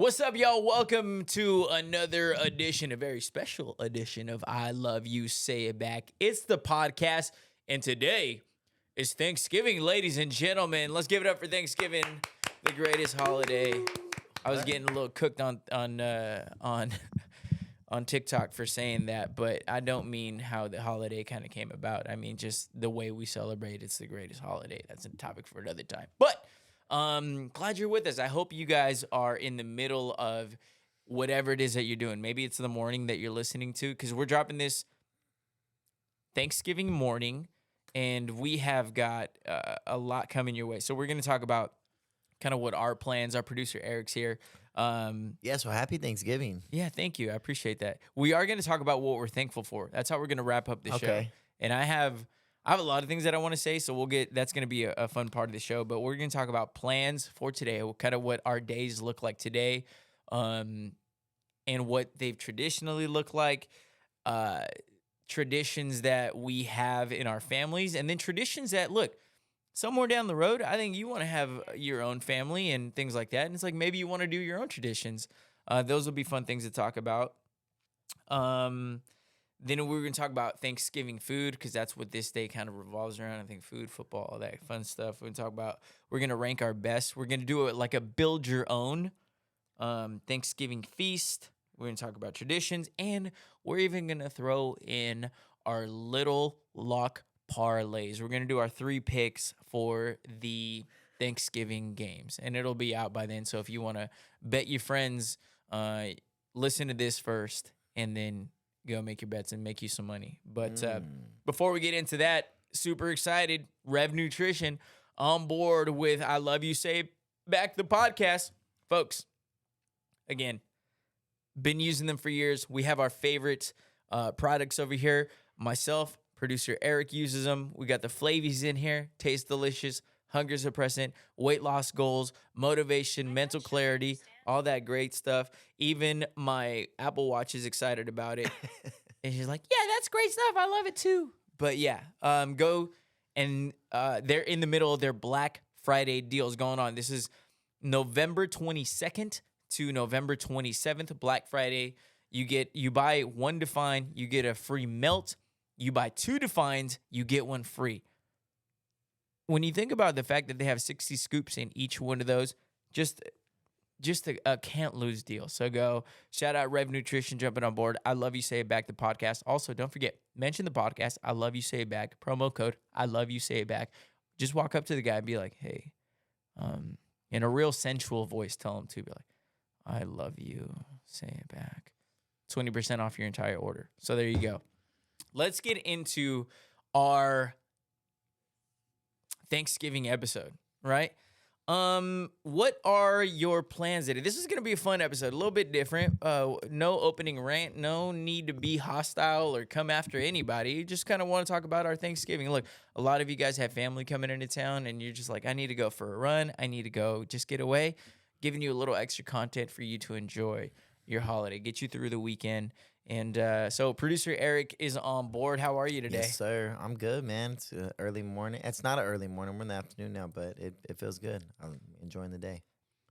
What's up, y'all? Welcome to another edition, a very special edition of I Love You, Say It Back. It's the podcast, and today is Thanksgiving, ladies and gentlemen. Let's give it up for Thanksgiving, the greatest holiday. I was getting a little cooked on TikTok for saying that, but I don't mean how the holiday kind of came about. I mean just the way we celebrate. It's the greatest holiday. That's a topic for another time. But glad you're with us. I hope you guys are in the middle of whatever it is that you're doing. Maybe it's the morning that you're listening to, because we're dropping this Thanksgiving morning, and we have got a lot coming your way. So we're going to talk about kind of what our plans. Our producer Eric's here. So happy Thanksgiving. Yeah, thank you. I appreciate that. We are going to talk about what we're thankful for. That's how we're going to wrap up the show. And I have a lot of things that I want to say, so that's going to be a fun part of the show. But we're going to talk about plans for today, kind of what our days look like today, and what they've traditionally looked like, traditions that we have in our families, and then traditions that, look, somewhere down the road, I think you want to have your own family and things like that. And it's like maybe you want to do your own traditions. Those will be fun things to talk about. Then we're going to talk about Thanksgiving food, because that's what this day kind of revolves around. I think food, football, all that fun stuff. We're going to rank our best. We're going to do it like a build your own Thanksgiving feast. We're going to talk about traditions, and we're even going to throw in our little lock parlays. We're going to do our 3 picks for the Thanksgiving games, and it'll be out by then. So if you want to bet your friends, listen to this first and then go make your bets and make you some money. But before we get into that, super excited, Rev Nutrition on board with I Love You, Say Back the podcast. Folks, again, been using them for years. We have our favorite products over here. Myself, producer Eric uses them. We got the Flavies in here. Taste delicious, hunger suppressant, weight loss goals, motivation, mental clarity, all that great stuff. Even my Apple Watch is excited about it. And she's like, yeah, that's great stuff. I love it too. But yeah, go and they're in the middle of their Black Friday deals going on. This is November 22nd to November 27th, Black Friday. You buy 1 Define, you get a free melt. You buy 2 Defines, you get 1 free. When you think about the fact that they have 60 scoops in each one of those, just a can't-lose deal. So go, shout out Rev Nutrition jumping on board. I Love You, Say It Back, the podcast. Also, don't forget, mention the podcast, I Love You, Say It Back, promo code, I Love You, Say It Back. Just walk up to the guy and be like, hey, in a real sensual voice, tell him to be like, I love you, say it back. 20% off your entire order. So there you go. Let's get into our Thanksgiving episode, right? What are your plans today? This is going to be a fun episode, a little bit different. No opening rant, no need to be hostile or come after anybody. You just kind of want to talk about our Thanksgiving. Look, a lot of you guys have family coming into town, and you're just like, I need to go for a run. I need to go just get away. Giving you a little extra content for you to enjoy your holiday, get you through the weekend. And so producer Eric is on board. How are you today? Yes, sir. I'm good, man. It's an early morning. It's not an early morning. We're in the afternoon now, but it feels good. I'm enjoying the day.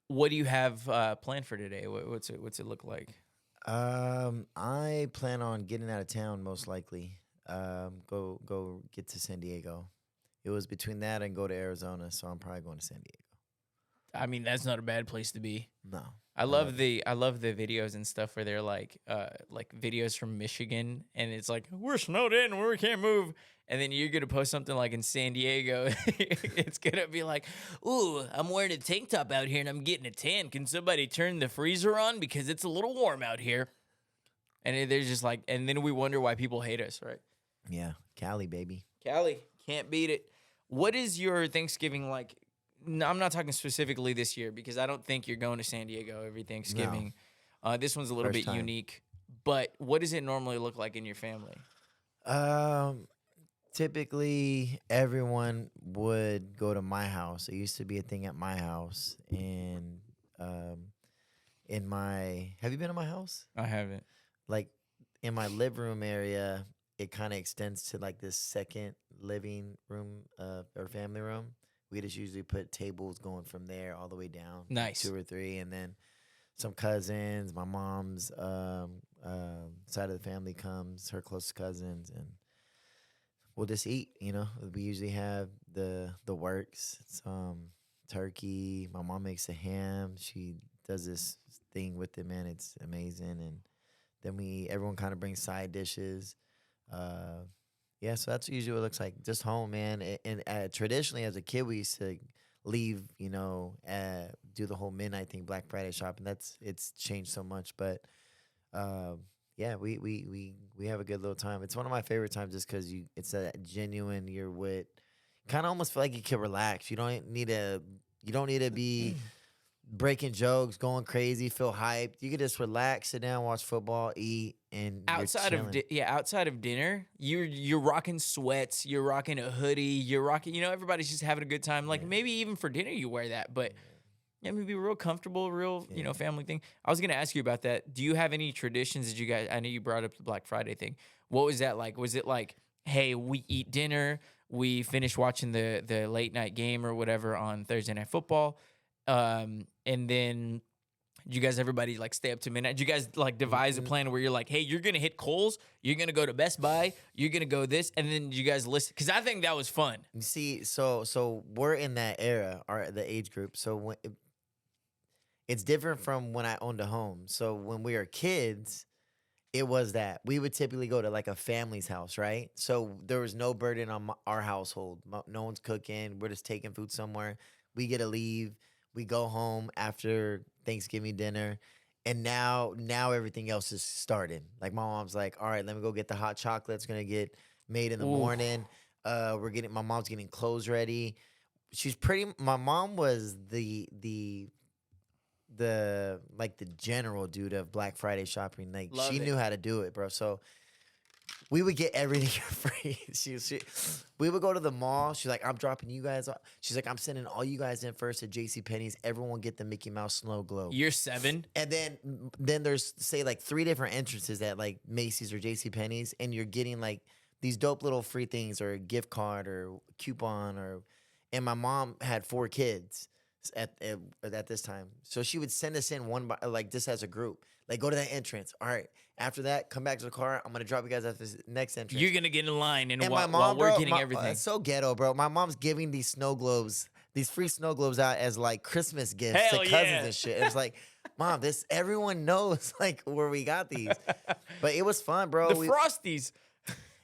What do you have planned for today? What's it look like? I plan on getting out of town most likely. Go get to San Diego. It was between that and go to Arizona, so I'm probably going to San Diego. I mean, that's not a bad place to be. No. I love the videos and stuff where they're like videos from Michigan, and it's like, we're snowed in, we can't move. And then you're going to post something like in San Diego. It's going to be like, ooh, I'm wearing a tank top out here and I'm getting a tan. Can somebody turn the freezer on because it's a little warm out here? And they're just like, and then we wonder why people hate us, right? Yeah. Cali, baby. Cali, can't beat it. What is your Thanksgiving like? No, I'm not talking specifically this year, because I don't think you're going to San Diego every Thanksgiving. No. This one's a little bit unique. But what does it normally look like in your family? Typically, everyone would go to my house. It used to be a thing at my house. And have you been to my house? I haven't. Like, in my living room area, it kind of extends to like this second living room or family room. We just usually put tables going from there all the way down. Nice. 2 or 3. And then, some cousins. My mom's side of the family comes, her close cousins, and we'll just eat. We usually have the works. It's turkey. My mom makes a ham. She does this thing with it, man. It's amazing. And then everyone kind of brings side dishes. Yeah, so that's usually what it looks like. Just home, man. And traditionally, as a kid, we used to leave, do the whole midnight thing, Black Friday shopping. It's changed so much, but yeah, we have a good little time. It's one of my favorite times just because it's that genuine. You're with, kind of almost feel like you can relax. You don't need to be breaking jokes, going crazy, feel hyped. You can just relax, sit down, watch football, eat, and Outside you're of chilling. outside of dinner, you're rocking sweats, you're rocking a hoodie, you're rocking. Everybody's just having a good time. Like Yeah. maybe even for dinner you wear that, but yeah, maybe real comfortable, real Yeah. family thing. I was gonna ask you about that. Do you have any traditions that you guys? I know you brought up the Black Friday thing. What was that like? Was it like, hey, we eat dinner, we finish watching the late night game or whatever on Thursday Night Football, and then did you guys everybody like stay up to midnight? Did you guys like devise a Mm, plan where you're like, hey, you're gonna hit Kohl's, you're gonna go to Best Buy, you're gonna go this, and then you guys listen? Because I think that was fun. You see, so we're in that era, or the age group. So it's different from when I owned a home. So when we were kids, it was that we would typically go to like a family's house, right? So there was no burden on our household. No one's cooking. We're just taking food somewhere. We get to leave. We go home after Thanksgiving dinner, and now everything else is starting. Like my mom's like, all right, let me go get the hot chocolate. It's gonna get made in the Ooh, morning. My mom's getting clothes ready. My mom was the general dude of Black Friday shopping. Like love she it. knew how to do it, bro. So we would get everything for free. We would go to the mall. She's like, I'm dropping you guys off. She's like, I'm sending all you guys in first at J.C. Penney's. Everyone get the Mickey Mouse snow globe. Year 7. And then there's say like 3 different entrances at like Macy's or J.C. Penney's, and you're getting like these dope little free things or a gift card or coupon or. And my mom had 4 kids at this time, so she would send us in one by like just as a group. Like go to that entrance. All right. After that, come back to the car. I'm gonna drop you guys at this next entrance. You're gonna get in line, and And while, my mom, while we're bro, getting everything, it's so ghetto, bro. My mom's giving these snow globes, these free snow globes out as like Christmas gifts to Hell cousins yeah. and shit. It's like, Mom, everyone knows like where we got these. But it was fun, bro. the Frosties.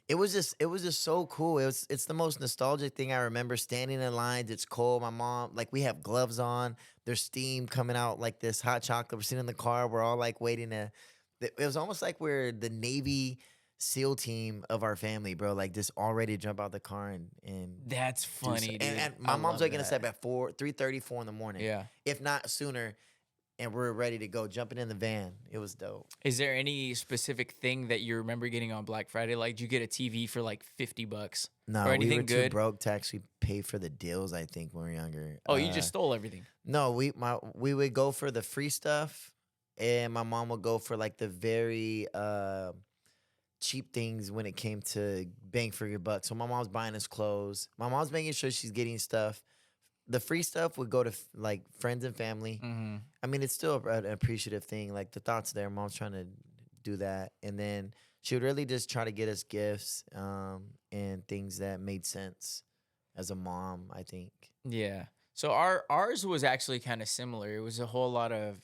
It was just so cool. It's the most nostalgic thing I remember. Standing in lines, it's cold. My mom, like we have gloves on. There's steam coming out like this hot chocolate. We're sitting in the car. We're all like waiting to. It was almost like we're the Navy SEAL team of our family, bro. Like just all ready to jump out the car and That's do so. funny, dude. And I my mom's love waking us that. up at 3:30, 4 in the morning. Yeah. If not sooner, and we're ready to go, jumping in the van. It was dope. Is there any specific thing that you remember getting on Black Friday? Like, did you get a TV for like $50? No, Or we anything were too good? broke to actually pay for the deals. I think when we were younger. Oh, you just stole everything. No, we would go for the free stuff, and my mom would go for like the very cheap things when it came to bang for your buck. So my mom's buying us clothes. My mom's making sure she's getting stuff. The free stuff would go to like friends and family. Mm-hmm. I mean, it's still an appreciative thing. Like the thoughts there, mom's trying to do that, and then she would really just try to get us gifts and things that made sense as a mom. I think. Yeah. So ours was actually kind of similar. It was a whole lot of,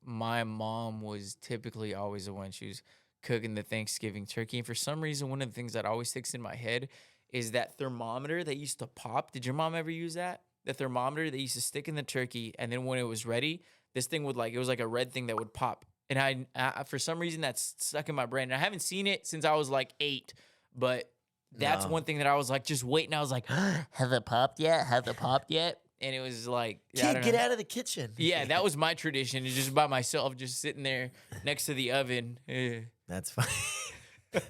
my mom was typically always the one. She was cooking the Thanksgiving turkey. And for some reason, one of the things that always sticks in my head is that thermometer that used to pop. Did your mom ever use that? The thermometer that used to stick in the turkey, and then when it was ready, this thing would it was like a red thing that would pop. And I for some reason that's stuck in my brain. And I haven't seen it since I was like 8, but that's No. one thing that I was like just waiting. I was like, have it popped yet? Have it popped yet? And it was like, I Kid, don't get know. out of the kitchen. Yeah, that was my tradition. It's just by myself, just sitting there next to the oven. That's fine.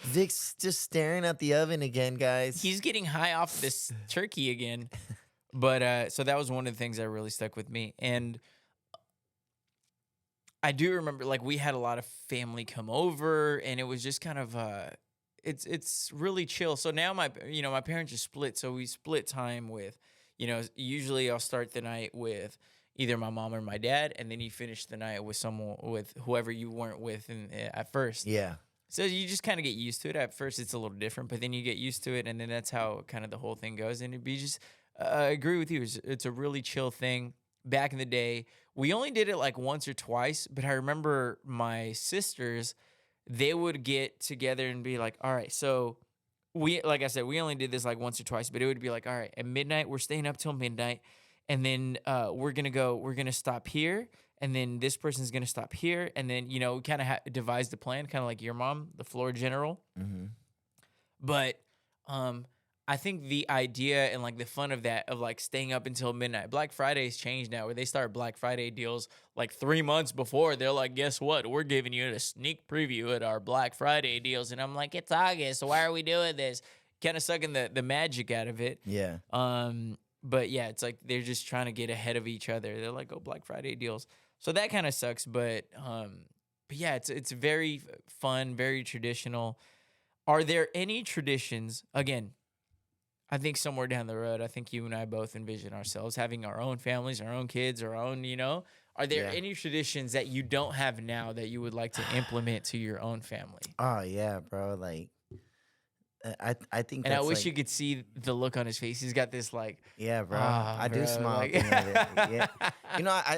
Vic's just staring at the oven again, guys. He's getting high off this turkey again. But so that was one of the things that really stuck with me. And I do remember we had a lot of family come over, and it was just kind of it's really chill. So now my parents are split, so we split time with, usually I'll start the night with, either my mom or my dad, and then you finish the night with whoever you weren't with at first. Yeah. So you just kind of get used to it. At first, it's a little different, but then you get used to it, and then that's how kind of the whole thing goes. And it'd be just, I agree with you. It's a really chill thing. Back in the day, we only did it like once or twice, but I remember my sisters, they would get together and be like, all right, so like I said, we only did this like once or twice, but it would be like, all right, at midnight, we're staying up till midnight, and then we're gonna stop here, and then this person's gonna stop here, and then we kind of devised the plan, kind of like your mom, the floor general. Mm-hmm. But I think the idea and like the fun of that, of like staying up until midnight. Black Friday's changed now, where they start Black Friday deals like 3 months before. They're like, guess what? We're giving you a sneak preview at our Black Friday deals. And I'm like, it's August, so why are we doing this? Kind of sucking the magic out of it. Yeah. But yeah, it's like they're just trying to get ahead of each other. They're like, oh, Black Friday deals. So that kind of sucks. But yeah, it's very fun, very traditional. Are there any traditions, again, I think somewhere down the road, I think you and I both envision ourselves having our own families, our own kids, our own, Are there any traditions that you don't have now that you would like to implement to your own family? Oh, yeah, bro. Like, I think And I that's wish like, you could see the look on his face. He's got this like, yeah, bro. "Ah, I do bro," smile like- thinking of it. Yeah.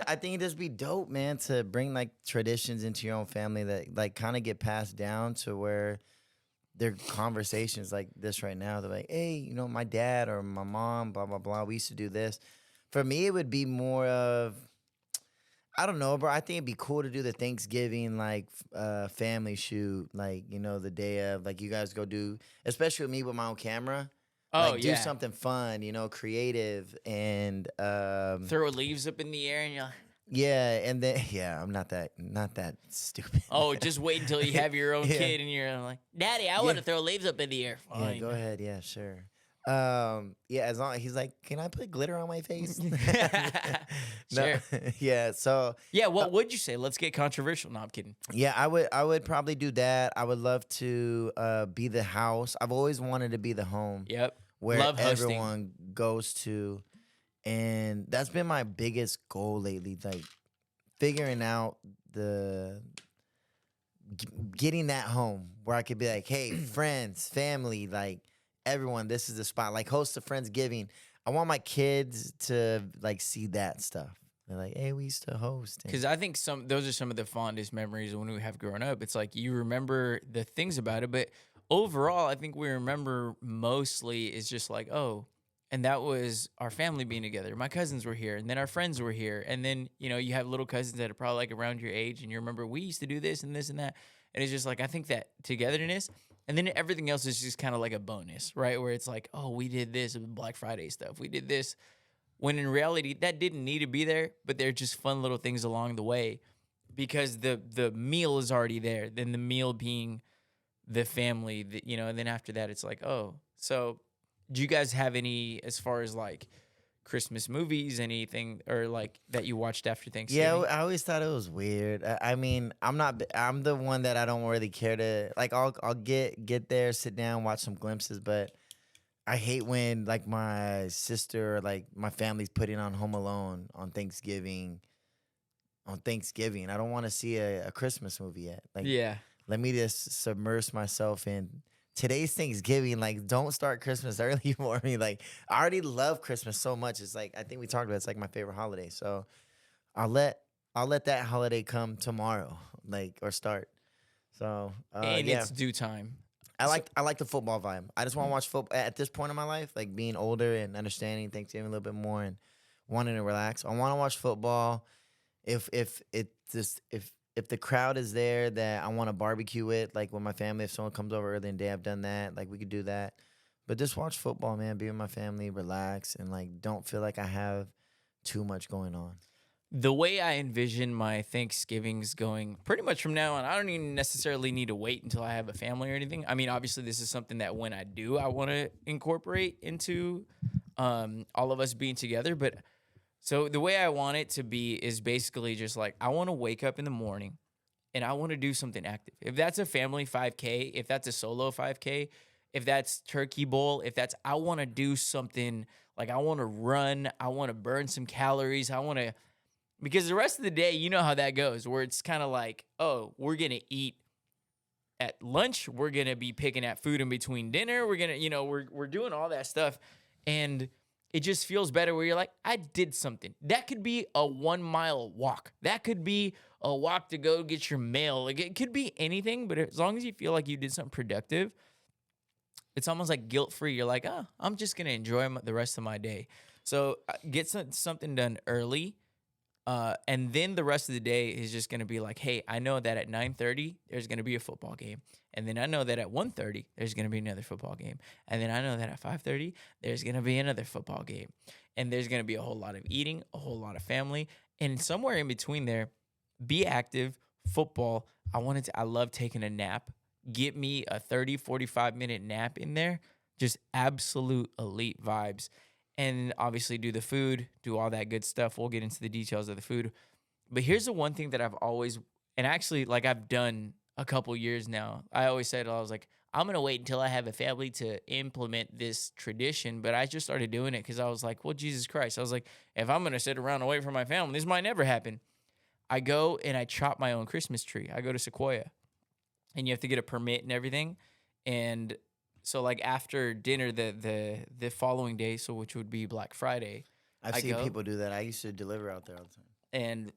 I think it'd just be dope, man, to bring like traditions into your own family that like kind of get passed down to where there are conversations like this right now. They're like, hey, my dad or my mom, blah, blah, blah. We used to do this. For me, it would be more of, I don't know, bro. I think it'd be cool to do the Thanksgiving like family shoot, like the day of, like you guys go do, especially with me with my own camera. Oh, like, yeah. do something fun, creative, and Throw leaves up in the air and you're like, yeah, and then I'm not that stupid. oh, just wait until you have your own Yeah. kid and you're like, Daddy, I want to throw leaves up in the air. Yeah, Fine. go ahead. Yeah, sure. Yeah, as long he's like, can I put glitter on my face? Sure. Yeah. So Yeah, what would you say? Let's get controversial. No, I'm kidding. yeah, I would probably do that. I would love to be the house. I've always wanted to be the home Yep. where Love hosting. everyone goes to, and that's been my biggest goal lately. Like figuring out getting that home where I could be like, hey, friends, family, like everyone, this is the spot. Like host a Friendsgiving. I want my kids to like see that stuff. They're like, hey, we used to host. And Because I think those are some of the fondest memories when we have grown up. It's like you remember the things about it, but overall, I think we remember mostly is just like, oh, and that was our family being together. My cousins were here, and then our friends were here, and then you have little cousins that are probably like around your age, and you remember we used to do this and this and that, and it's just like I think that togetherness, and then everything else is just kind of like a bonus, right? Where it's like, oh, we did this with Black Friday stuff, we did this. When in reality, that didn't need to be there, but they're just fun little things along the way because the meal is already there. Then the meal being the family, and then after that, it's like, oh. So do you guys have any, as far as like Christmas movies, anything, or like that you watched after Thanksgiving? yeah, I always thought it was weird. I mean, I'm the one that I don't really care to, like, I'll get there, sit down, watch some glimpses, but I hate when like my sister or like my family's putting on Home Alone on Thanksgiving. I don't want to see a Christmas movie yet. Like, Yeah. let me just submerge myself in today's Thanksgiving. Like, don't start Christmas early for me. Like, I already love Christmas so much. It's like, I think we talked about it, it's like my favorite holiday. So I'll let that holiday come tomorrow, like, or start. So And yeah. it's due time. I like the football vibe. I just want to watch football at this point in my life, like being older and understanding Thanksgiving a little bit more and wanting to relax. I want to watch football. If the crowd is there that I want to barbecue with, like with my family, if someone comes over early in the day, I've done that. Like we could do that. But just watch football, man. Be with my family, relax, and like don't feel like I have too much going on. The way I envision my Thanksgivings going pretty much from now on, I don't even necessarily need to wait until I have a family or anything. I mean, obviously, this is something that when I do, I want to incorporate into all of us being together. But so the way I want it to be is basically just like I want to wake up in the morning and I want to do something active. If that's a family 5K, if that's a solo 5K, if that's turkey bowl, I want to do something like I want to run, I want to burn some calories, I want to Because the rest of the day, you know how that goes, where it's kind of like, oh, we're going to eat at lunch. We're going to be picking at food in between dinner. We're going to, we're doing all that stuff. And it just feels better where you're like, I did something. That could be a 1 mile walk. That could be a walk to go get your mail. Like, it could be anything, but as long as you feel like you did something productive, it's almost like guilt-free. You're like, oh, I'm just going to enjoy the rest of my day. So get something done early. And then the rest of the day is just going to be like, hey, I know that at 9:30, there's going to be a football game. And then I know that at 1:30, there's going to be another football game. And then I know that at 5:30, there's going to be another football game. And there's going to be a whole lot of eating, a whole lot of family. And somewhere in between there, be active, football. I love taking a nap. Get me a 30, 45-minute nap in there. Just absolute elite vibes. And obviously do the food, do all that good stuff. We'll get into the details of the food. But here's the one thing that I've always, and actually like I've done a couple years now. I always said, I was like, I'm going to wait until I have a family to implement this tradition. But I just started doing it because I was like, well, Jesus Christ. I was like, if I'm going to sit around and wait for my family, this might never happen. I go and I chop my own Christmas tree. I go to Sequoia. And you have to get a permit and everything. And so like after dinner, the following day, so which would be Black Friday, I've seen people do that. I used to deliver out there all the time. And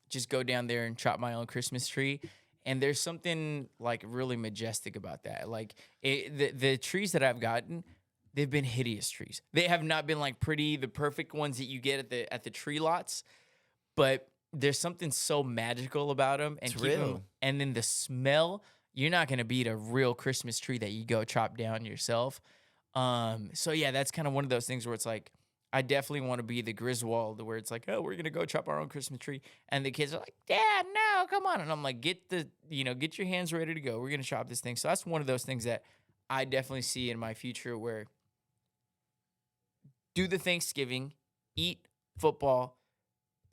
just go down there and chop my own Christmas tree. And there's something like really majestic about that. Like the trees that I've gotten, they've been hideous trees. They have not been like pretty, the perfect ones that you get at the tree lots. But there's something so magical about them. And It's real. And then the smell. You're not going to beat a real Christmas tree that you go chop down yourself. So yeah, that's kind of one of those things where it's like, I definitely want to be the Griswold where it's like, oh, we're going to go chop our own Christmas tree. And the kids are like, Dad, no, come on. And I'm like, get your hands ready to go. We're going to chop this thing. So that's one of those things that I definitely see in my future where do the Thanksgiving, eat football.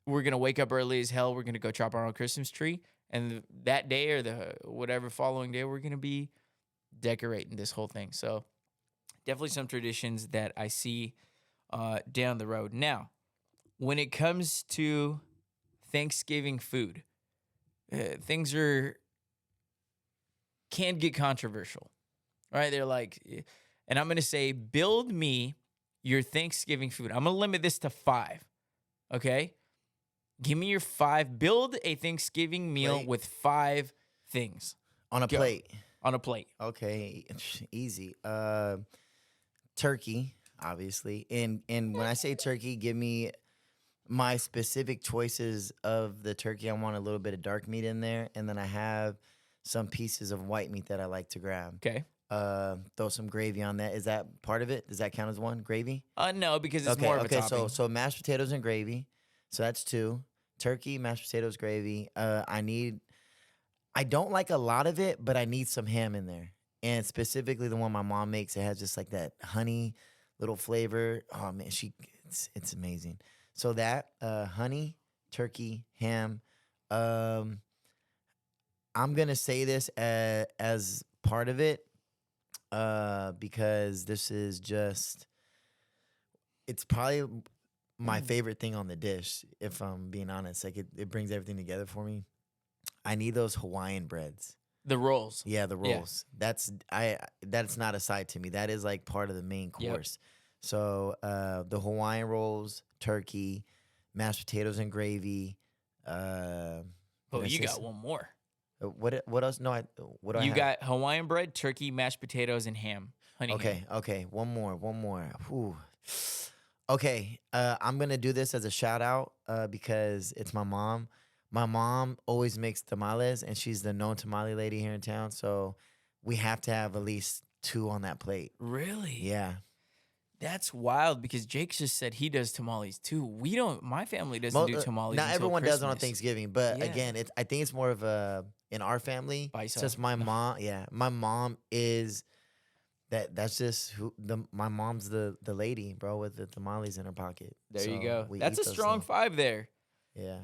We're going to wake up early as hell. We're going to go chop our own Christmas tree. And that day or the whatever following day, we're going to be decorating this whole thing. So definitely some traditions that I see down the road. Now, when it comes to Thanksgiving food, things can get controversial, right? They're like, and I'm going to say, build me your Thanksgiving food. I'm going to limit this to 5, okay? Give me your 5. Build a Thanksgiving meal with 5 things. On a plate. On a plate. Okay, easy. Turkey, obviously. And when I say turkey, give me my specific choices of the turkey. I want a little bit of dark meat in there. And then I have some pieces of white meat that I like to grab. Okay. Throw some gravy on that. Is that part of it? Does that count as one? Gravy? No, because it's more of a topping. So mashed potatoes and gravy. So that's 2. Turkey, mashed potatoes, gravy. I don't like a lot of it, but I need some ham in there. And specifically the one my mom makes, it has just like that honey little flavor. Oh man, it's amazing. So that honey, turkey, ham. I'm gonna say this as part of it because this is it's probably my favorite thing on the dish, if I'm being honest. Like it brings everything together for me. I need those Hawaiian breads. The rolls. Yeah, the rolls. Yeah. That's not a side to me. That is like part of the main course. Yep. So the Hawaiian rolls, turkey, mashed potatoes and gravy. Oh, you got one more. What else? No, what do I have? You got Hawaiian bread, turkey, mashed potatoes, and ham. Honey ham. Okay. One more. Whew. Okay, I'm going to do this as a shout out because it's my mom. My mom always makes tamales, and she's the known tamale lady here in town. So we have to have at least 2 on that plate. Really? Yeah. That's wild because Jake just said he does tamales too. We don't. My family doesn't do tamales. Not everyone Christmas. does it on Thanksgiving, but again, I think it's more of in our family. It's just my mom. Yeah, my mom is. That's just my mom's the lady, bro, with the tamales in her pocket. There you go. That's a strong 5 there. Yeah.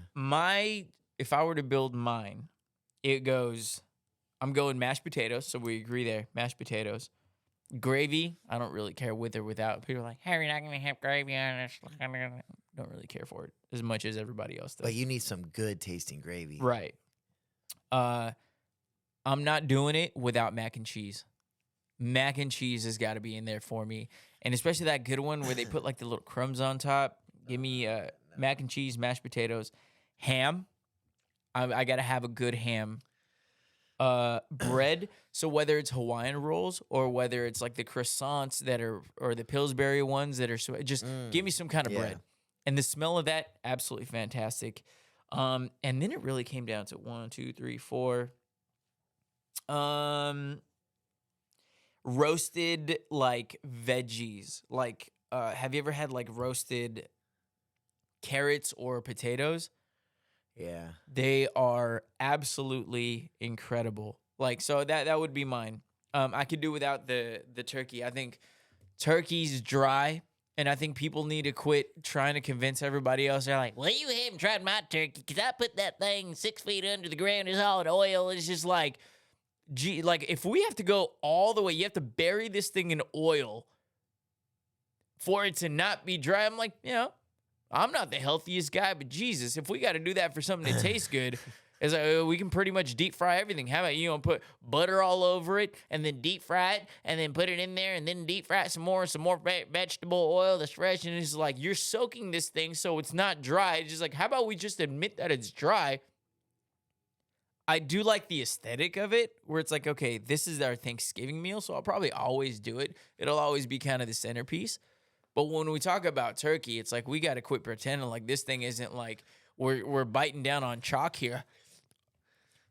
If I were to build mine, it goes, I'm going mashed potatoes, so we agree there. Mashed potatoes. Gravy, I don't really care with or without. People are like, hey, you're not going to have gravy on this. don't really care for it as much as everybody else does. But you need some good tasting gravy. Right. I'm not doing it without mac and cheese. Mac and cheese has got to be in there for me, and especially that good one where they put like the little crumbs on top. Give me mac and cheese, mashed potatoes, ham. I got to have a good ham. Bread. So whether it's Hawaiian rolls or whether it's like the croissants that are, or the Pillsbury ones that are, just give me some kind of bread. And the smell of that, absolutely fantastic. And then it really came down to 1, 2, 3, 4. Roasted like veggies. Like, have you ever had like roasted carrots or potatoes? Yeah. They are absolutely incredible. Like, so that would be mine. I could do without the turkey. I think turkey's dry, and I think people need to quit trying to convince everybody else. They're like, well, you haven't tried my turkey because I put that thing 6 feet under the ground. It's all in oil. It's just like, gee, like if we have to go all the way, you have to bury this thing in oil for it to not be dry. I'm like, I'm not the healthiest guy, but Jesus, if we got to do that for something that tastes good, it's like, we can pretty much deep fry everything. How about put butter all over it and then deep fry it and then put it in there and then deep fry it some more vegetable oil that's fresh. And it's like, you're soaking this thing so it's not dry. It's just like, how about we just admit that it's dry? I do like the aesthetic of it where it's like, okay, this is our Thanksgiving meal, so I'll probably always do it. It'll always be kind of the centerpiece. But when we talk about turkey, it's like we got to quit pretending like this thing isn't like we're biting down on chalk here.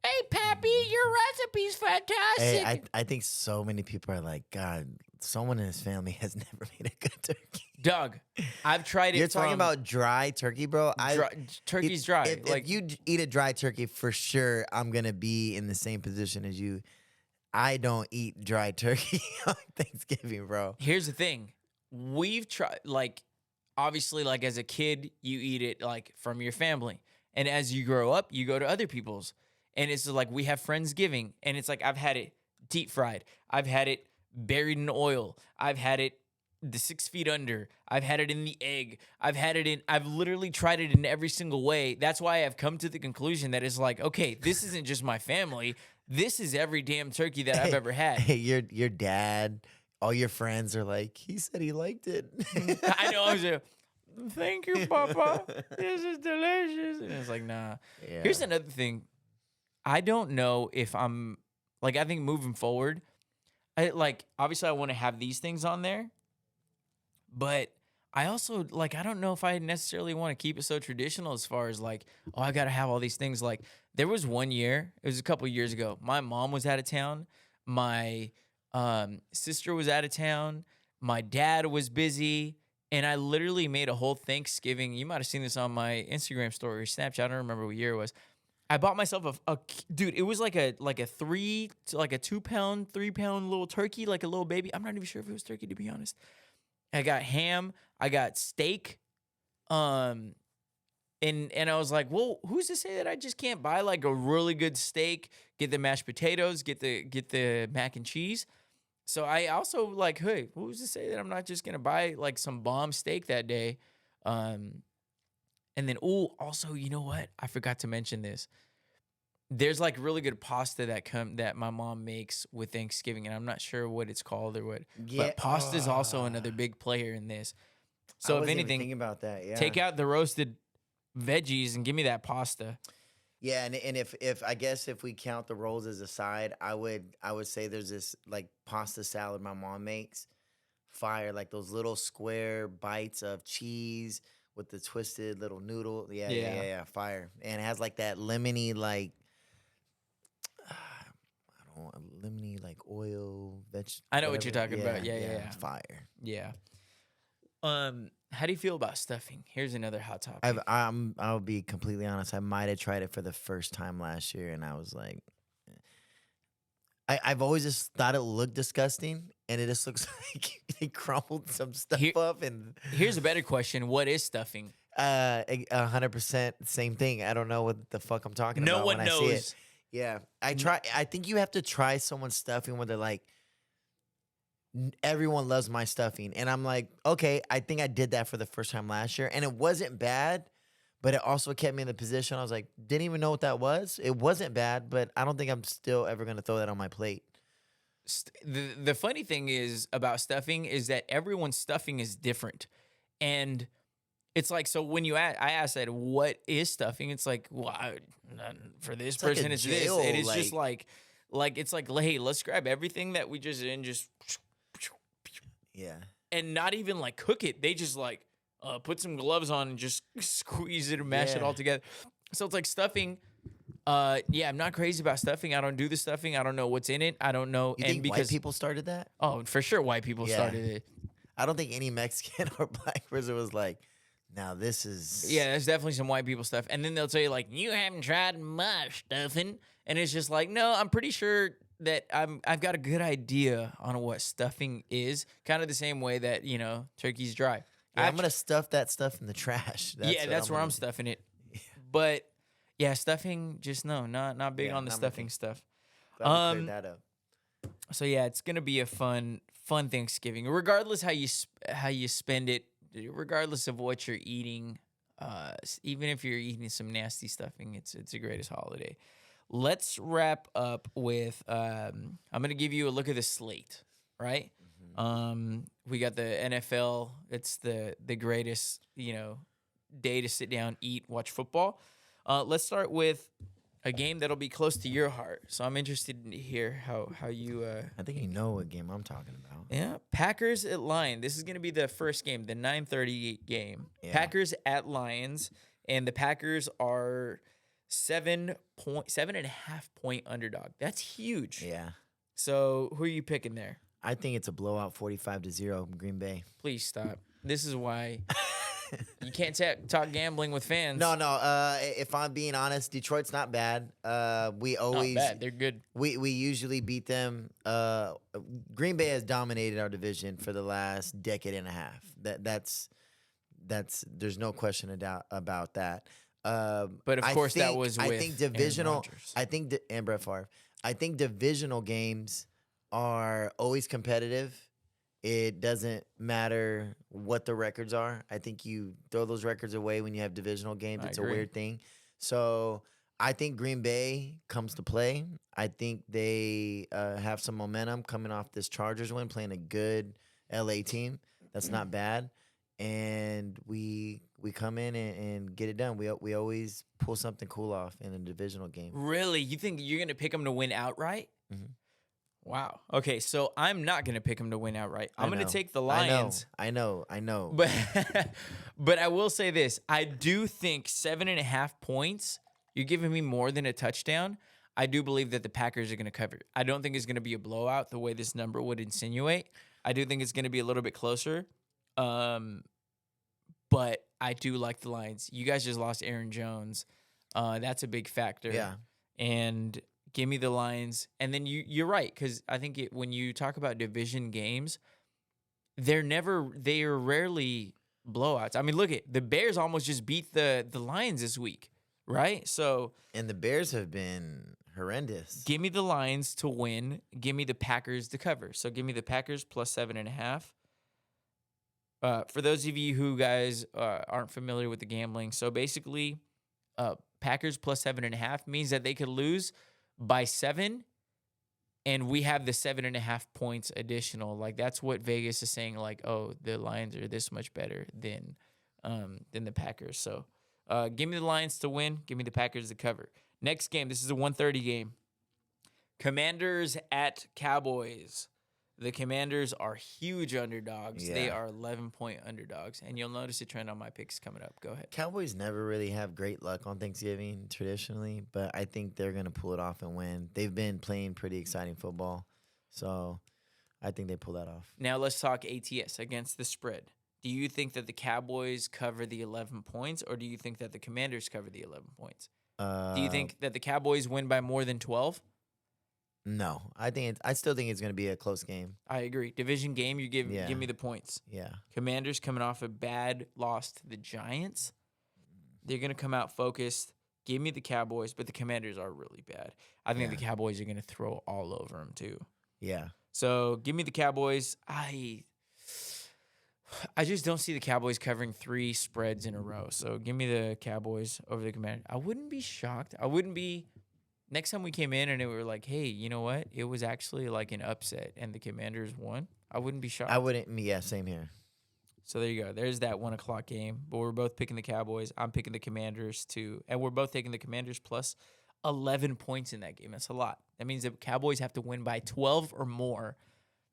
Hey, Pappy, your recipe's fantastic. Hey, I think so many people are like, God, someone in his family has never made a good turkey. Doug, I've tried it. You're talking about dry turkey, bro? Turkey's dry. If you eat a dry turkey, for sure, I'm going to be in the same position as you. I don't eat dry turkey on Thanksgiving, bro. Here's the thing. We've tried, like, obviously, like, as a kid, you eat it, like, from your family. And as you grow up, you go to other people's. And it's like, we have Friendsgiving. And it's like, I've had it deep fried. I've had it buried in oil. I've had it the 6 feet under. I've had it in the egg. I've literally tried it in every single way. That's why I've come to the conclusion that it's like, okay, this isn't just my family. This is every damn turkey that I've ever had. Hey, your dad, all your friends are like, he said he liked it. I know. I was like, thank you, Papa. This is delicious. And it's like, nah. Yeah. Here's another thing. I don't know if I'm, like, I think moving forward, obviously I want to have these things on there. But I also, like, I don't know if I necessarily want to keep it so traditional as far as, like, oh, I got to have all these things. Like, there was one year, it was a couple years ago, my mom was out of town. My sister was out of town. My dad was busy. And I literally made a whole Thanksgiving. You might have seen this on my Instagram story or Snapchat. I don't remember what year it was. I bought myself dude, it was like a 2 pound, 3 pound little turkey, like a little baby. I'm not even sure if it was turkey, to be honest. I got ham. I got steak. And I was like, well, who's to say that I just can't buy like a really good steak, get the mashed potatoes, get the mac and cheese. So I also like, hey, who's to say that I'm not just gonna buy like some bomb steak that day? And then, also, you know what? I forgot to mention this. There's like really good pasta that my mom makes with Thanksgiving, and I'm not sure what it's called or what. Yeah, but pasta is also another big player in this. So if anything, thinking about that, yeah. Take out the roasted veggies and give me that pasta. Yeah, and if I guess if we count the rolls as a side, I would say there's this like pasta salad my mom makes. Fire, like those little square bites of cheese with the twisted little noodle. Yeah, fire. And it has like that lemony like lemony like oil vegetable. I know what you're talking about. Yeah. It's fire. Yeah. How do you feel about stuffing? Here's another hot topic. I'll be completely honest. I might have tried it for the first time last year, and I was like, I've always just thought it looked disgusting, and it just looks like they crumbled some stuff up. And here's a better question: what is stuffing? 100% same thing. I don't know what the fuck I'm talking about. No one knows. I see it. Yeah, I think you have to try someone's stuffing where they're like, everyone loves my stuffing. And I'm like, okay, I think I did that for the first time last year. And it wasn't bad, but it also kept me in the position. I was like, didn't even know what that was. It wasn't bad, but I don't think I'm still ever going to throw that on my plate. The funny thing is about stuffing is that everyone's stuffing is different. And it's like, so when I asked that, what is stuffing? It's like, well, for this It's like person, a it's jail, this. It is just like, it's like, hey, let's grab everything that we just did and just, yeah. and not even like cook it. They just like put some gloves on and just squeeze it and mash it all together. So it's like stuffing. Yeah, I'm not crazy about stuffing. I don't do the stuffing. I don't know what's in it. I don't know. You and think because white people started that? Oh, for sure, white people started it. I don't think any Mexican or black person was like, now this is. Yeah, there's definitely some white people stuff. And then they'll tell you, like, you haven't tried my stuffing. And it's just like, no, I'm pretty sure that I've got a good idea on what stuffing is. Kind of the same way that, turkey's dry. Yeah, I'm going to stuff that stuff in the trash. That's where I'm stuffing it. But, yeah, stuffing, just no, not big on the stuffing stuff. Glad we cleared that up. So, yeah, it's going to be a fun Thanksgiving. Regardless how you spend it, regardless of what you're eating, even if you're eating some nasty stuffing, it's the greatest holiday. Let's wrap up with I'm going to give you a look at the slate, right? Mm-hmm. We got the NFL. It's the greatest, day to sit down, eat, watch football. Let's start with a game that'll be close to your heart. So I'm interested to hear how you I think you know what game I'm talking about. Yeah, Packers at Lions. This is going to be the first game, the 9:30 game. Yeah. Packers at Lions, and the Packers are 7.5 point underdog. That's huge. Yeah. So who are you picking there? I think it's a blowout, 45-0, Green Bay. Please stop. This is why you can't talk gambling with fans. No. If I'm being honest, Detroit's not bad. We always not bad. They're good. We usually beat them. Green Bay has dominated our division for the last decade and a half. That's there's no question about that. But of course, that was with I think divisional. Aaron Rodgers. And Brett Favre. I think divisional games are always competitive. It doesn't matter what the records are. I think you throw those records away when you have divisional games. It's a weird thing. So I think Green Bay comes to play. I think they have some momentum coming off this Chargers win, playing a good LA team. That's not bad. And we come in and get it done. We always pull something cool off in a divisional game. Really? You think you're going to pick them to win outright? Mm-hmm. Wow. Okay, so I'm not going to pick them to win outright. I'm going to take the Lions. I know. But I will say this. I do think 7.5 points, you're giving me more than a touchdown. I do believe that the Packers are going to cover. I don't think it's going to be a blowout the way this number would insinuate. I do think it's going to be a little bit closer. But I do like the Lions. You guys just lost Aaron Jones. That's a big factor. Yeah. And give me the Lions. And then you're right, because I think when you talk about division games, they are rarely blowouts. I mean, look at the Bears almost just beat the Lions this week, right? So and the Bears have been horrendous. Give me the Lions to win. Give me the Packers to cover. So give me the Packers plus 7.5. For those of you who guys aren't familiar with the gambling, so basically, Packers plus 7.5 means that they could lose by 7, and we have the 7.5 points additional. Like that's what Vegas is saying. Like, oh, the Lions are this much better than the Packers. So, give me the Lions to win. Give me the Packers to cover. Next game. This is a 1:30 game. Commanders at Cowboys. The Commanders are huge underdogs. Yeah. They are 11-point underdogs. And you'll notice a trend on my picks coming up. Go ahead. Cowboys never really have great luck on Thanksgiving traditionally, but I think they're going to pull it off and win. They've been playing pretty exciting football, so I think they pull that off. Now let's talk ATS against the spread. Do you think that the Cowboys cover the 11 points, or do you think that the Commanders cover the 11 points? Do you think that the Cowboys win by more than 12? No, I still think it's going to be a close game. I agree. Division game, give me the points. Yeah. Commanders coming off a bad loss to the Giants. They're going to come out focused. Give me the Cowboys, but the Commanders are really bad. I think the Cowboys are going to throw all over them too. Yeah. So give me the Cowboys. I just don't see the Cowboys covering 3 spreads in a row. So give me the Cowboys over the Commanders. I wouldn't be shocked. I wouldn't be. Next time we came in and we were like, hey, you know what? It was actually like an upset and the Commanders won. I wouldn't be shocked. I wouldn't. Yeah, same here. So there you go. There's that 1 o'clock game. But we're both picking the Cowboys. I'm picking the Commanders too. And we're both taking the Commanders plus 11 points in that game. That's a lot. That means the Cowboys have to win by 12 or more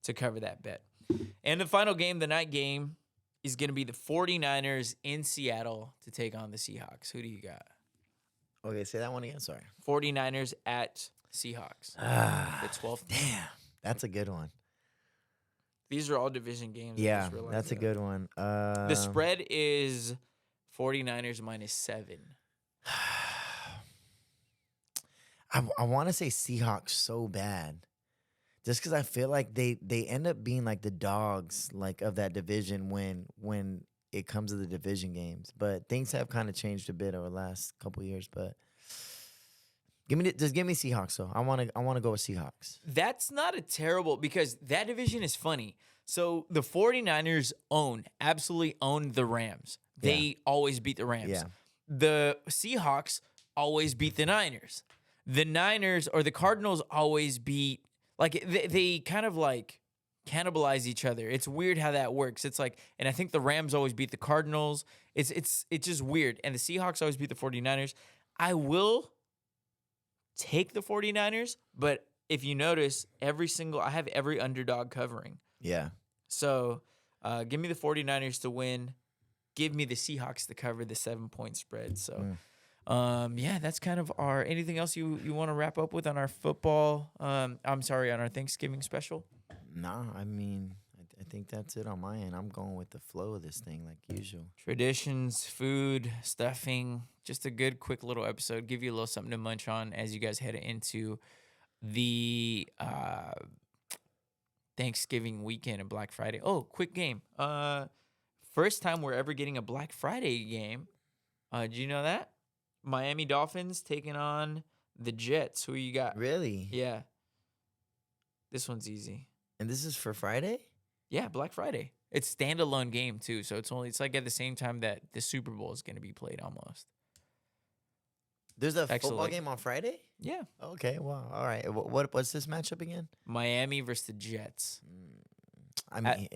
to cover that bet. And the final game, the night game, is going to be the 49ers in Seattle to take on the Seahawks. Who do you got? Okay, say that one again. Sorry. 49ers at Seahawks. The 12th. Damn, that's a good one. These are all division games. Yeah, that's a good one. The spread is 49ers -7. I want to say Seahawks so bad, just because I feel like they end up being like the dogs like of that division when it comes to the division games. But things have kind of changed a bit over the last couple years. But give me Seahawks though. I want to go with Seahawks. That's not a terrible, because that division is funny. So the 49ers absolutely own the Rams. They always beat the Rams. Yeah. The Seahawks always beat the Niners. The Niners or the Cardinals always beat, like they kind of like cannibalize each other. It's weird how that works. It's like, and I think the Rams always beat the Cardinals. It's just weird. And the Seahawks always beat the 49ers. I will take the 49ers, but if you notice, I have every underdog covering. Yeah. So give me the 49ers to win. Give me the Seahawks to cover the 7-point spread. So, that's kind of our. Anything else you want to wrap up with on our football? On our Thanksgiving special? Nah, I mean, I think that's it on my end. I'm going with the flow of this thing like usual. Traditions, food, stuffing. Just a good, quick little episode. Give you a little something to munch on as you guys head into the Thanksgiving weekend and Black Friday. Oh, quick game. First time we're ever getting a Black Friday game. Did you know that? Miami Dolphins taking on the Jets. Who you got? Really? Yeah. This one's easy. And this is for Friday? Yeah, Black Friday. It's standalone game too, so it's like at the same time that the Super Bowl is going to be played almost. There's a football game on Friday? Yeah. Okay, well, all right. What's this matchup again? Miami versus the Jets. I mean,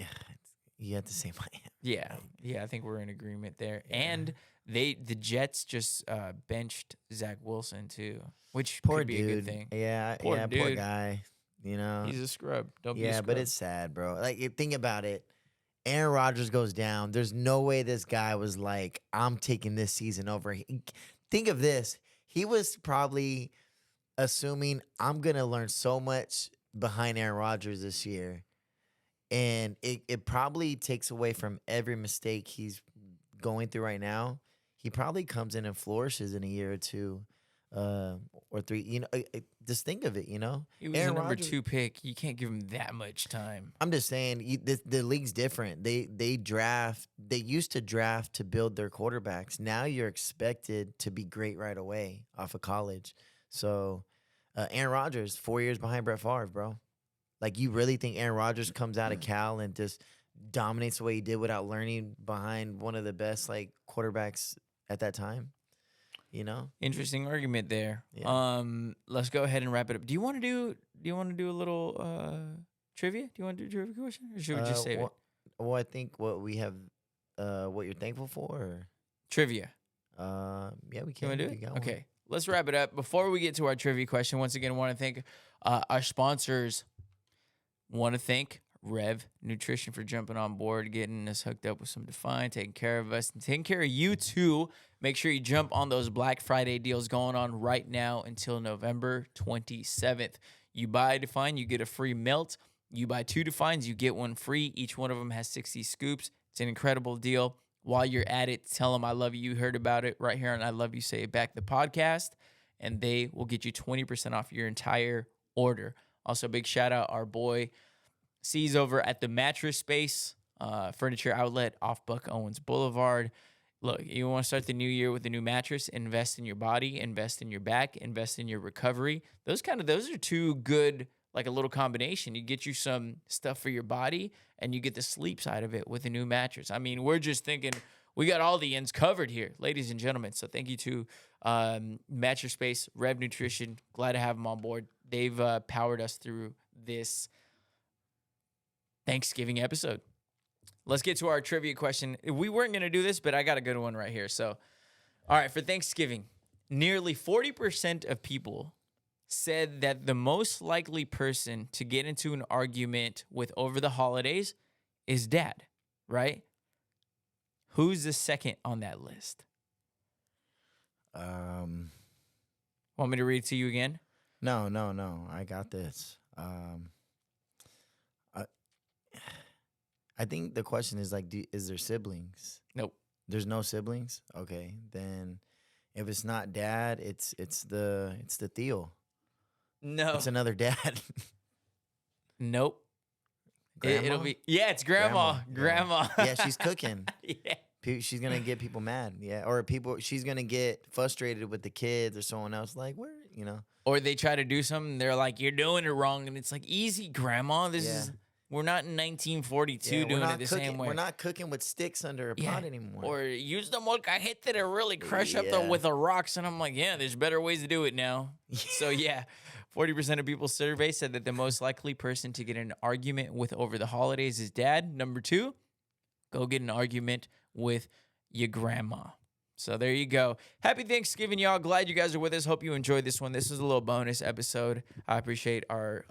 you have to say Miami. Yeah, I think we're in agreement there. Yeah. And the Jets just benched Zach Wilson too, which could be a good thing. Yeah, poor guy. You know, he's a scrub. Don't be a Yeah, scrub. but it's sad, bro. Like, think about it. Aaron Rodgers goes down. There's no way this guy was like, I'm taking this season over. Think of this. He was probably assuming I'm going to learn so much behind Aaron Rodgers this year. And it probably takes away from every mistake he's going through right now. He probably comes in and flourishes in a year or two. Or 3, you know, just think of it, you know. He was Aaron a number Rodgers, 2 pick. You can't give him that much time. I'm just saying, the league's different. They draft. They used to draft to build their quarterbacks. Now you're expected to be great right away off of college. So, Aaron Rodgers, 4 years behind Brett Favre, bro. Like, you really think Aaron Rodgers comes out of Cal and just dominates the way he did without learning behind one of the best like quarterbacks at that time? You know, interesting argument there. Yeah. Let's go ahead and wrap it up. Do you want to do a little trivia? Do you want to do a trivia question, or should we just save it? Well, I think what we have, what you're thankful for. Or? Trivia. Yeah, we can. You want to do it? Okay, let's wrap it up. Before we get to our trivia question, once again, I want to thank our sponsors. Want to thank Rev Nutrition for jumping on board, getting us hooked up with some Define, taking care of us, and taking care of you too. Make sure you jump on those Black Friday deals going on right now until November 27th. You buy a Define, you get a free melt. You buy 2 Defines, you get 1 free. Each one of them has 60 scoops. It's an incredible deal. While you're at it, tell them I love you. You heard about it right here on I Love You Say It Back, the podcast, and they will get you 20% off your entire order. Also, big shout out our boy C's over at the Mattress Space Furniture Outlet off Buck Owens Boulevard. Look, you want to start the new year with a new mattress, invest in your body, invest in your back, invest in your recovery. Those are 2 good like a little combination. You get you some stuff for your body, and you get the sleep side of it with a new mattress. I mean, we're just thinking we got all the ends covered here, ladies and gentlemen. So thank you to Mattress Space, Rev Nutrition. Glad to have them on board. They've powered us through this Thanksgiving episode. Let's get to our trivia question. We weren't going to do this, but I got a good one right here. So, all right, for Thanksgiving, nearly 40% of people said that the most likely person to get into an argument with over the holidays is dad, right? Who's the second on that list? Want me to read it to you again? No. I got this. I think the question is like, is there siblings? Nope. There's no siblings. Okay, then if it's not dad, it's the Theo. No. It's another dad. Nope. Grandma? It'll be it's grandma. Grandma. Yeah, she's cooking. Yeah. She's gonna get people mad. Yeah, or she's gonna get frustrated with the kids or someone else. Like, where, Or they try to do something, they're like, "You're doing it wrong," and it's like, "Easy, grandma. We're not in 1942 doing it the same way. We're not cooking with sticks under a pot anymore. Or use the molcajete to really crush up with the rocks." And I'm like, yeah, there's better ways to do it now. So, 40% of people surveyed said that the most likely person to get in an argument with over the holidays is dad. Number 2, go get an argument with your grandma. So there you go. Happy Thanksgiving, y'all. Glad you guys are with us. Hope you enjoyed this one. This is a little bonus episode. I appreciate our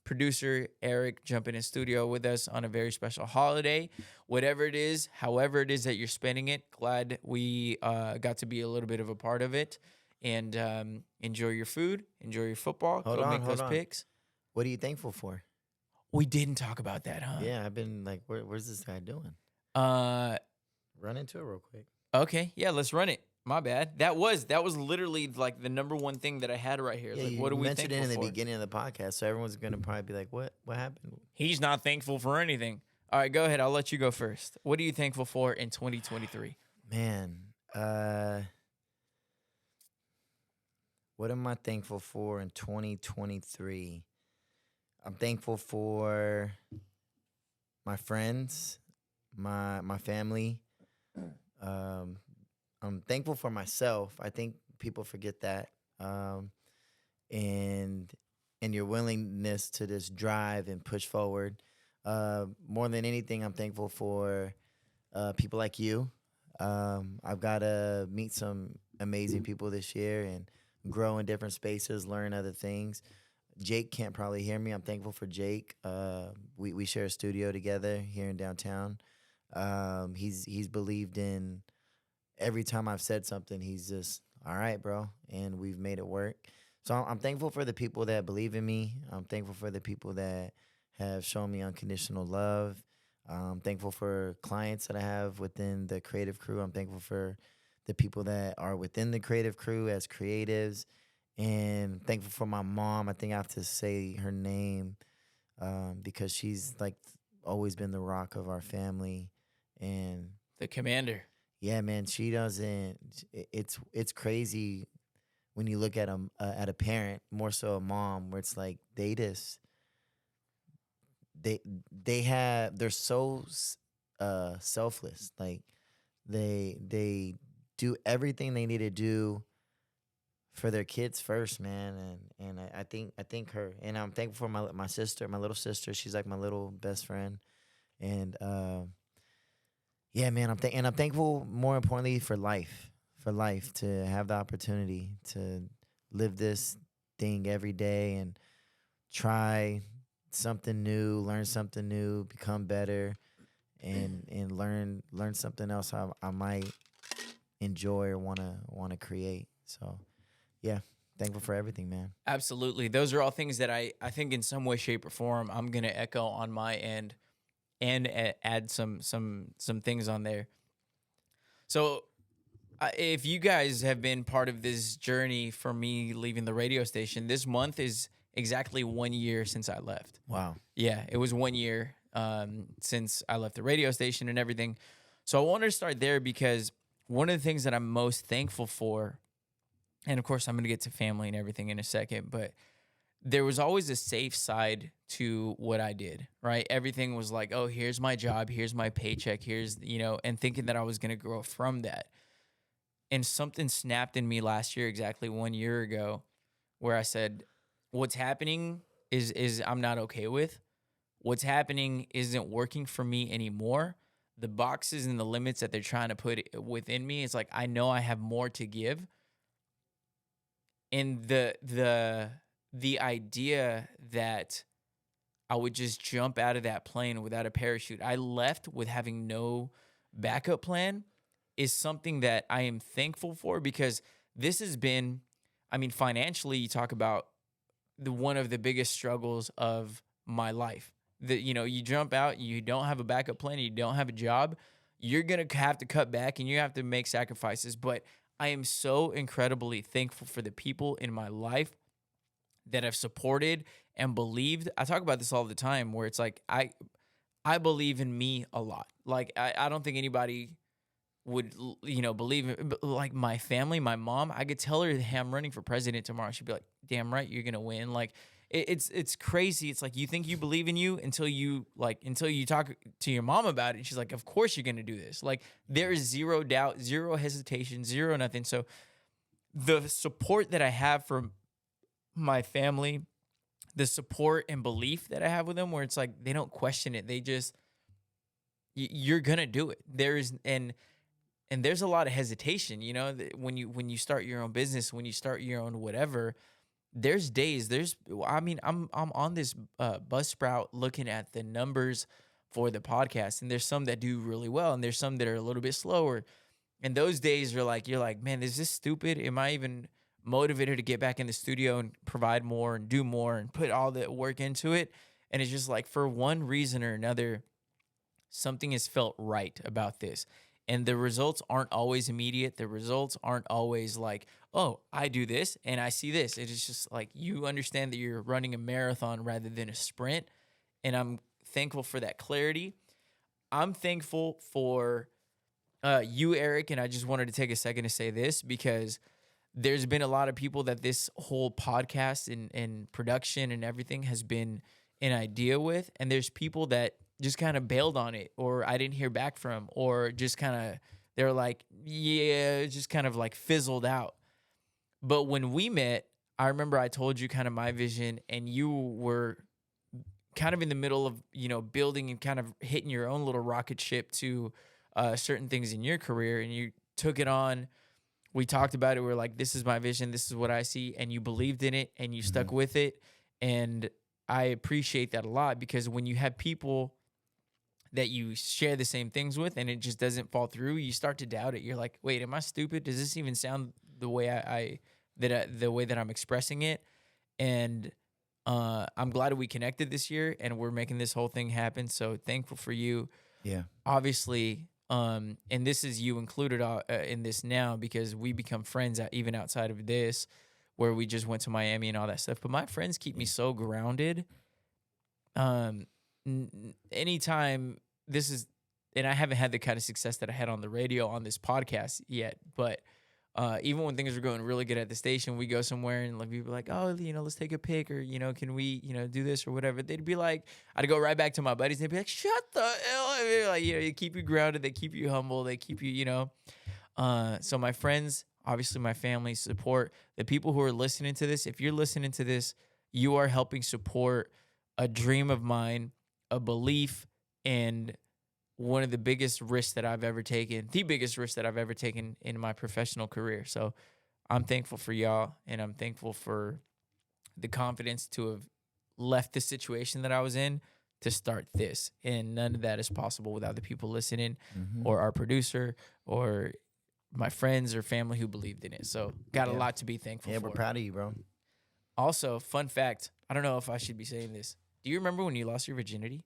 producer, Eric, jumping in studio with us on a very special holiday. Whatever it is, however it is that you're spending it, glad we got to be a little bit of a part of it. And enjoy your food. Enjoy your football. Go make those picks. What are you thankful for? We didn't talk about that, huh? Yeah, I've been like, where's this guy doing? Run into it real quick. Okay, yeah, let's run it. My bad. That was literally like the number one thing that I had right here. Yeah, like, what do we thankful for? You mentioned it in the beginning of the podcast, so everyone's gonna probably be like, "What happened?" He's not thankful for anything. All right, go ahead. I'll let you go first. What are you thankful for in 2023? Man, what am I thankful for in 2023? I'm thankful for my friends, my family. I'm thankful for myself. I think people forget that. And your willingness to just drive and push forward. More than anything, I'm thankful for people like you. I've got to meet some amazing people this year and grow in different spaces, learn other things. Jake can't probably hear me. I'm thankful for Jake. We share a studio together here in downtown. He's believed in every time I've said something. He's just, all right, bro, and we've made it work. So I'm thankful for the people that believe in me. I'm thankful for the people that have shown me unconditional love. I'm thankful for clients that I have within the creative crew. I'm thankful for the people that are within the creative crew as creatives, and thankful for my mom. I think I have to say her name because she's like always been the rock of our family. And the commander. Yeah, man, she doesn't. It's crazy when you look at a parent, more so a mom, where it's like they're so selfless. Like they do everything they need to do for their kids first, man. And I think her, and I'm thankful for my sister, my little sister. She's like my little best friend, and yeah, man, I'm thankful, more importantly, for life, to have the opportunity to live this thing every day and try something new, learn something new, become better, and learn something else I might enjoy or wanna create. So, yeah, thankful for everything, man. Absolutely. Those are all things that I think in some way, shape, or form I'm gonna echo on my end. And add some things on there. So if you guys have been part of this journey for me leaving the radio station, this month is exactly 1 year since I left. Wow. Yeah, it was 1 year since I left the radio station and everything. So I wanted to start there because one of the things that I'm most thankful for, and of course I'm going to get to family and everything in a second, but there was always a safe side to what I did, right? Everything was like, oh, here's my job, here's my paycheck, here's, and thinking that I was going to grow from that. And something snapped in me last year, exactly 1 year ago, where I said, what's happening is I'm not okay with. What's happening isn't working for me anymore. The boxes and the limits that they're trying to put within me, it's like I know I have more to give. And the idea that I would just jump out of that plane without a parachute, I left with having no backup plan, is something that I am thankful for, because this has been, I mean, financially, you talk about one of the biggest struggles of my life. That, you jump out, you don't have a backup plan, you don't have a job, you're going to have to cut back and you have to make sacrifices. But I am so incredibly thankful for the people in my life that have supported and believed. I talk about this all the time, where it's like, I believe in me a lot. Like, I don't think anybody would, believe it. But like my family, my mom, I could tell her, hey, I'm running for president tomorrow. She'd be like, damn right, you're going to win. Like, it's crazy. It's like, you think you believe in you until you talk to your mom about it. And she's like, of course you're going to do this. Like, there is zero doubt, zero hesitation, zero nothing. So the support that I have from my family, the support and belief that I have with them, where it's like, they don't question it. They just, you're going to do it. And there's a lot of hesitation, when you start your own business, when you start your own whatever. There's days, I'm on this bus sprout looking at the numbers for the podcast, and there's some that do really well, and there's some that are a little bit slower. And those days you're like, man, is this stupid? Am I even motivated to get back in the studio and provide more and do more and put all the work into it? And it's just like, for one reason or another, something has felt right about this. And the results aren't always immediate. The results aren't always like, oh, I do this and I see this. It is just like, you understand that you're running a marathon rather than a sprint. And I'm thankful for that clarity. I'm thankful for you, Eric. And I just wanted to take a second to say this, because there's been a lot of people that this whole podcast and production and everything has been an idea with. And there's people that just kind of bailed on it, or I didn't hear back from, or just kind of, they're like, yeah, it just kind of like fizzled out. But when we met, I remember I told you kind of my vision, and you were kind of in the middle of, building and kind of hitting your own little rocket ship to certain things in your career, and you took it on. We talked about it. We were like, this is my vision. This is what I see. And you believed in it, and you stuck with it. And I appreciate that a lot, because when you have people that you share the same things with and it just doesn't fall through, you start to doubt it. You're like, wait, am I stupid? Does this even sound the way the way that I'm expressing it? And I'm glad we connected this year, and we're making this whole thing happen. So thankful for you. Yeah. Obviously, and this is you included in this now, because we become friends even outside of this, where we just went to Miami and all that stuff. But my friends keep me so grounded. Anytime this is, and I haven't had the kind of success that I had on the radio on this podcast yet, but even when things are going really good at the station, we go somewhere and like people are like, oh, let's take a pic, or can we, do this or whatever. They'd be like, I'd go right back to my buddies. They'd be like, shut the hell up. Like, they keep you grounded, they keep you humble, they keep you, So my friends, obviously my family, support the people who are listening to this. If you're listening to this, you are helping support a dream of mine, a belief, and one of the biggest risks that I've ever taken, the biggest risk that I've ever taken in my professional career. So I'm thankful for y'all, and I'm thankful for the confidence to have left the situation that I was in to start this. And none of that is possible without the people listening, or our producer, or my friends or family who believed in it. So got a lot to be thankful for. Yeah, we're proud of you, bro. Also, fun fact, I don't know if I should be saying this. Do you remember when you lost your virginity?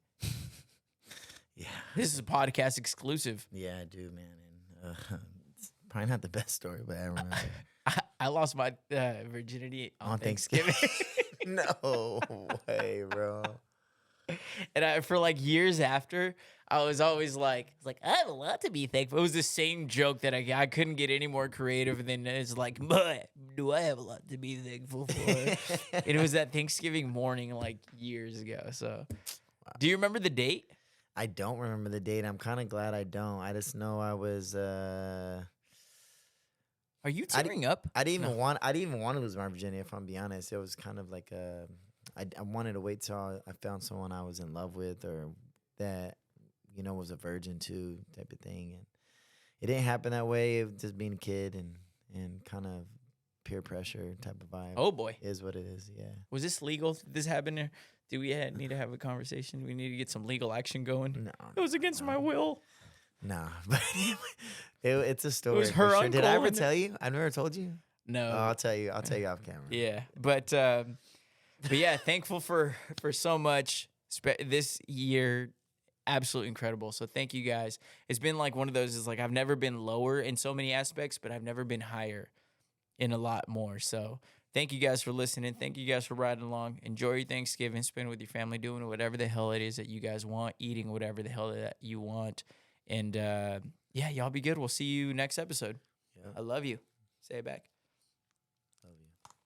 Yeah. This is a podcast exclusive. Yeah, I do, man. And it's probably not the best story, but I remember. I lost my virginity on Thanksgiving. No way, bro. And for like years after, I was always like, I have a lot to be thankful. It was the same joke that I couldn't get any more creative than it's like, but do I have a lot to be thankful for? And it was that Thanksgiving morning like years ago. So, do you remember the date? I don't remember the date. I'm kind of glad I don't. I just know I was. Are you tearing up? I didn't even want to lose my virginity. If I'm being honest, it was kind of like I wanted to wait till I found someone I was in love with or that was a virgin too, type of thing. And it didn't happen that way. It was just being a kid and kind of peer pressure type of vibe. Oh boy, is what it is. Yeah. Was this legal? Did this happen there? Do we need to have a conversation? We need to get some legal action going. No, it was against my will. Nah, but it's a story. It was her sure. uncle. Did I ever tell you? I've never told you. No. Oh, I'll tell you off camera. Yeah, but yeah, thankful for so much this year. Absolutely incredible. So thank you guys. It's been like one of those. Is like I've never been lower in so many aspects, but I've never been higher in a lot more. So thank you guys for listening. Thank you guys for riding along. Enjoy your Thanksgiving. Spend it with your family, doing whatever the hell it is that you guys want, eating whatever the hell that you want. And yeah, y'all be good. We'll see you next episode. Yeah. I love you. Say it back.